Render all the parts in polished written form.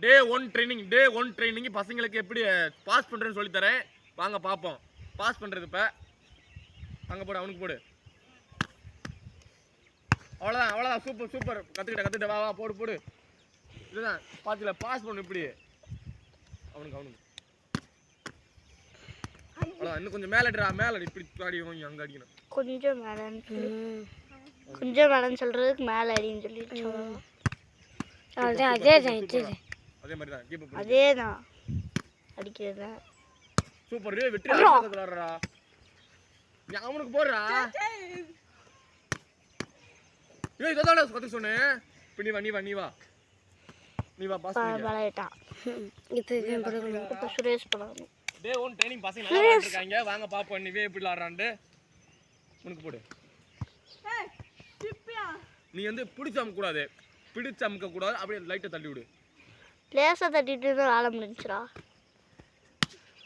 டே 1 training பசங்களுக்கு எப்படி pass பண்றேன்னு சொல்லி தரேன். வாங்க பாப்போம். பாஸ் பண்றது இப்ப. அங்க போடு, அவனுக்கு போடு. அவ்வளவுதான் சூப்பர் கத்துக்கிட்ட வா போடு. இதுதான் பாத்துல பாஸ் பண்ணு இப்படி. அவனுக்கு அவ்வளவுதான். இன்னும் கொஞ்சம் மேல இப்படி அடி அங்க அடிக்கணும். கொஞ்சம் மேலன்னு சொல்றதுக்கு மேல அடின்னு சொல்லிட்டு அதே மாதிரி தான் கீப் அப். அதேதான் அடிக்கிறதா. சூப்பர். வெற்றி விளையாடுறா. நீ அவனுக்கு போடுறா. ஏய் இதோட கத்து சொன்னேன். நீ வா பாஸ் பண்ணிட்டான். இப்போ சுரேஷ் பண்ணணும். டே 1 ட்ரைனிங் பசங்க நல்லா விளையாடுறாங்க. வாங்க பாப்போம் நீ எப்படி விளையாடுறான்னு. உனக்கு போடு. ஏய் டிப்பியா. நீ வந்து பிடிச்சு அமுக்க கூடாது. அப்படியே லைட்டா தள்ளி விடு. லேசா தட்டிட்டு தான் ஆள முடிஞ்சுடா.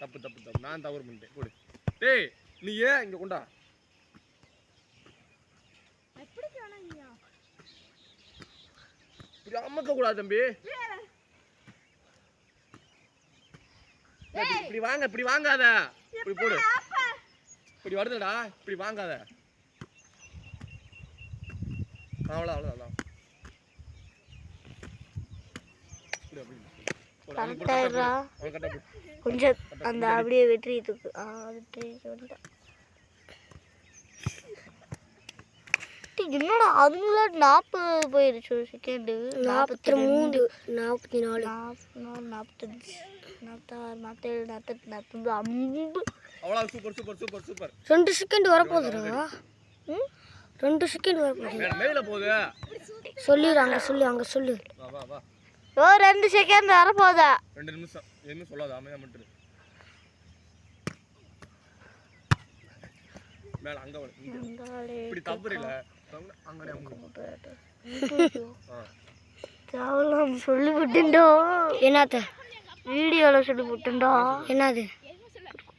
தப்பு. நான் தவறு பண்ணிட்டேன். போடு. டேய் நீ ஏன் இங்க கொண்டா. எப்படி காணாங்கயா. இப்படி அமுக்க கூடாது தம்பி. இப்படி வாங்காத. இப்படி போடு. இப்படி வருதுடா. இப்படி வாங்காத. அவ்வளவுதான். கொஞ்சம் அந்த அப்படியே வெற்றி தூக்கு. என்னடா அதுல 40 போயிருச்சு செகண்ட். 43 44 45 46 47 48 அவ்வளவு சூப்பர். 2 செகண்ட் வர போகுதுடா. 2 செகண்ட் வர போகுது. மேல போகுது. அங்க சொல்லு. வா. ஓ 2 செகண்ட் வர போகுதா. 2 நிமிஷம். என்ன சொல்லாத அமைதியா மட்டும். மேல அங்க வர. இப்படி தவறில. அங்கடே தாவலாம் சொல்லி விட்டுண்டோ. என்னது வீடியோல சொல்லி விட்டுண்டோ. என்னது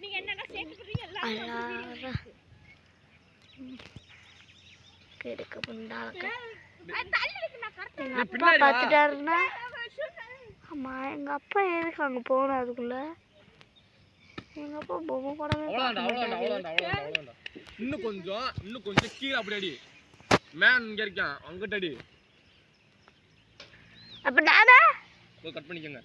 நீங்க என்னடா சேர்த்து பண்றீங்கல்ல. அல்லாஹ் கேடுக்க பண்ணாக்க. அப்பா பாத்துட்டாருன்னா அம்மா எங்க அப்பா எதுக்கு அங்க போன அதுக்குள்ள. எங்க அப்பா பொம்மை படமே. அவ்வளவுதான். இன்னும் கொஞ்சம் கீழே அப்படி அடி. மேன் இங்க இருக்கான் அங்கிட்ட அடி. அப்ப நானா கட் பண்ணிக்கங்க.